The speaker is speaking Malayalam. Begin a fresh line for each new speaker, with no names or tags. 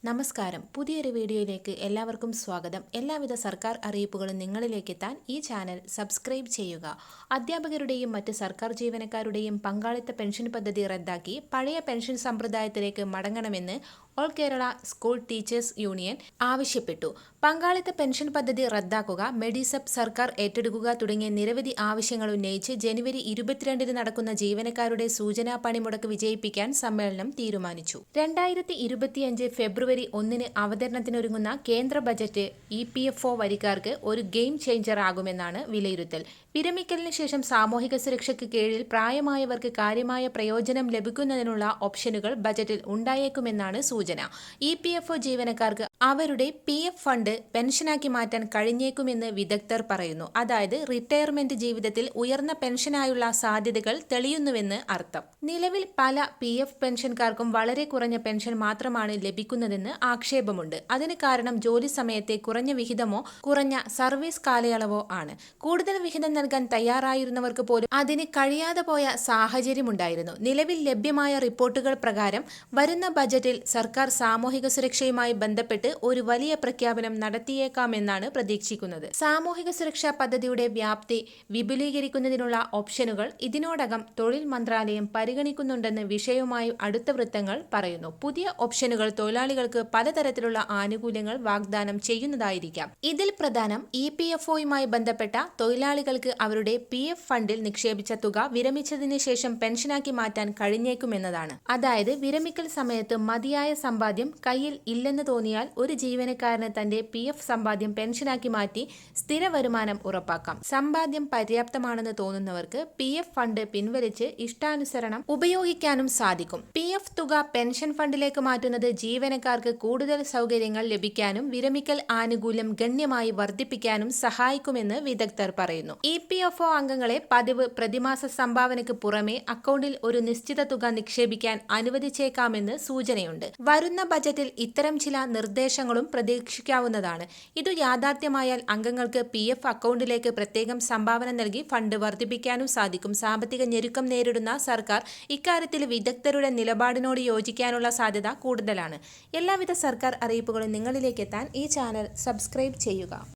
നമസ്കാരം. പുതിയൊരു വീഡിയോയിലേക്ക് എല്ലാവർക്കും സ്വാഗതം. എല്ലാവിധ സർക്കാർ അറിയിപ്പുകളും നിങ്ങളിലേക്ക് എത്താൻ ഈ ചാനൽ സബ്സ്ക്രൈബ് ചെയ്യുക. അധ്യാപകരുടെയും മറ്റ് സർക്കാർ ജീവനക്കാരുടെയും പങ്കാളിത്ത പെൻഷൻ പദ്ധതി റദ്ദാക്കി പഴയ പെൻഷൻ സമ്പ്രദായത്തിലേക്ക് മടങ്ങണമെന്ന് all Kerala school teachers union ആവശ്യപ്പെട്ടു. പങ്കാളിത്ത പെൻഷൻ പദ്ധതി റദ്ദാക്കുക, മെഡിസെപ് സർക്കാർ ഏറ്റെടുക്കുക തുടങ്ങിയ നിരവധി ആവശ്യങ്ങൾ ഉന്നയിച്ച് ജനുവരി 22 നടക്കുന്ന ജീവനക്കാരുടെ സൂചനാ പണിമുടക്ക് വിജയിപ്പിക്കാൻ സമ്മേളനം തീരുമാനിച്ചു. 2025 ഫെബ്രുവരി 1 അവതരണത്തിനൊരുങ്ങുന്ന കേന്ദ്ര ബജറ്റ് EPFO വരിക്കാർക്ക് ഒരു ഗെയിം ചേഞ്ചർ ആകുമെന്നാണ് വിലയിരുത്തൽ. വിരമിക്കലിന് ശേഷം സാമൂഹിക സുരക്ഷയ്ക്ക് കീഴിൽ പ്രായമായവർക്ക് കാര്യമായ പ്രയോജനം ലഭിക്കുന്നതിനുള്ള ഓപ്ഷനുകൾ ബജറ്റിൽ ഉണ്ടായേക്കുമെന്നാണ് സൂചന. EPFO ജീവനക്കാർക്ക് അവരുടെ PF ഫണ്ട് പെൻഷനാക്കി മാറ്റാൻ കഴിഞ്ഞേക്കുമെന്ന് വിദഗ്ധർ പറയുന്നു. അതായത് റിട്ടയർമെന്റ് ജീവിതത്തിൽ ഉയർന്ന പെൻഷനായുള്ള സാധ്യതകൾ തെളിയുന്നുവെന്ന് അർത്ഥം. നിലവിൽ പല PF പെൻഷൻകാർക്കും വളരെ കുറഞ്ഞ പെൻഷൻ മാത്രമാണ് ലഭിക്കുന്നതെന്ന് ആക്ഷേപമുണ്ട്. അതിന് കാരണം ജോലി സമയത്തെ കുറഞ്ഞ വിഹിതമോ കുറഞ്ഞ സർവീസ് കാലയളവോ ആണ്. കൂടുതൽ വിഹിതം നൽകാൻ തയ്യാറായിരുന്നവർക്ക് പോലും അതിന് കഴിയാതെ പോയ സാഹചര്യമുണ്ടായിരുന്നു. നിലവിൽ ലഭ്യമായ റിപ്പോർട്ടുകൾ പ്രകാരം വരുന്ന ബജറ്റിൽ സർക്കാർ സാമൂഹിക സുരക്ഷയുമായി ബന്ധപ്പെട്ട് ഒരു വലിയ പ്രഖ്യാപനം നടത്തിയേക്കാമെന്നാണ് പ്രതീക്ഷിക്കുന്നത്. സാമൂഹിക സുരക്ഷാ പദ്ധതിയുടെ വ്യാപ്തി വിപുലീകരിക്കുന്നതിനുള്ള ഓപ്ഷനുകൾ ഇതിനോടകം തൊഴിൽ മന്ത്രാലയം പരിഗണിക്കുന്നുണ്ടെന്ന് വിഷയവുമായി അടുത്ത വൃത്തങ്ങൾ പറയുന്നു. പുതിയ ഓപ്ഷനുകൾ തൊഴിലാളികൾക്ക് പലതരത്തിലുള്ള ആനുകൂല്യങ്ങൾ വാഗ്ദാനം ചെയ്യുന്നതായിരിക്കാം. ഇതിൽ പ്രധാനം EPFOയുമായി ബന്ധപ്പെട്ട തൊഴിലാളികൾക്ക് അവരുടെ PF ഫണ്ടിൽ നിക്ഷേപിച്ച തുക വിരമിച്ചതിന് ശേഷം പെൻഷനാക്കി മാറ്റാൻ കഴിഞ്ഞേക്കുമെന്നതാണ്. അതായത് വിരമിക്കൽ സമയത്ത് മതിയായ സമ്പാദ്യം കയ്യിൽ ഇല്ലെന്ന് തോന്നിയാൽ ഒരു ജീവനക്കാരന് തന്റെ PF സമ്പാദ്യം പെൻഷനാക്കി മാറ്റി സ്ഥിര വരുമാനം ഉറപ്പാക്കാം. സമ്പാദ്യം പര്യാപ്തമാണെന്ന് തോന്നുന്നവർക്ക് PF ഫണ്ട് പിൻവലിച്ച് ഇഷ്ടാനുസരണം ഉപയോഗിക്കാനും സാധിക്കും. PF തുക പെൻഷൻ ഫണ്ടിലേക്ക് മാറ്റുന്നത് ജീവനക്കാർക്ക് കൂടുതൽ സൗകര്യങ്ങൾ ലഭിക്കാനും വിരമിക്കൽ ആനുകൂല്യം ഗണ്യമായി വർദ്ധിപ്പിക്കാനും സഹായിക്കുമെന്ന് വിദഗ്ധർ പറയുന്നു. EPFO അംഗങ്ങളെ പതിവ് പ്രതിമാസ സംഭാവനയ്ക്ക് പുറമെ അക്കൗണ്ടിൽ ഒരു നിശ്ചിത തുക നിക്ഷേപിക്കാൻ അനുവദിച്ചേക്കാമെന്ന് സൂചനയുണ്ട്. വരുന്ന ബജറ്റിൽ ഇത്തരം ചില നിർദ്ദേശങ്ങളും പ്രതീക്ഷിക്കാവുന്നതാണ്. ഇതു യാഥാർത്ഥ്യമായാൽ അംഗങ്ങൾക്ക് PF അക്കൗണ്ടിലേക്ക് പ്രത്യേകം സംഭാവന നൽകി ഫണ്ട് വർദ്ധിപ്പിക്കാനും സാധിക്കും. സാമ്പത്തിക ഞെരുക്കം നേരിടുന്ന സർക്കാർ ഇക്കാര്യത്തിൽ വിദഗ്ധരുടെ നിലപാടിനോട് യോജിക്കാനുള്ള സാധ്യത കൂടുതലാണ്. എല്ലാവിധ സർക്കാർ അറിയിപ്പുകളും നിങ്ങളിലേക്ക് എത്താൻ ഈ ചാനൽ സബ്സ്ക്രൈബ് ചെയ്യുക.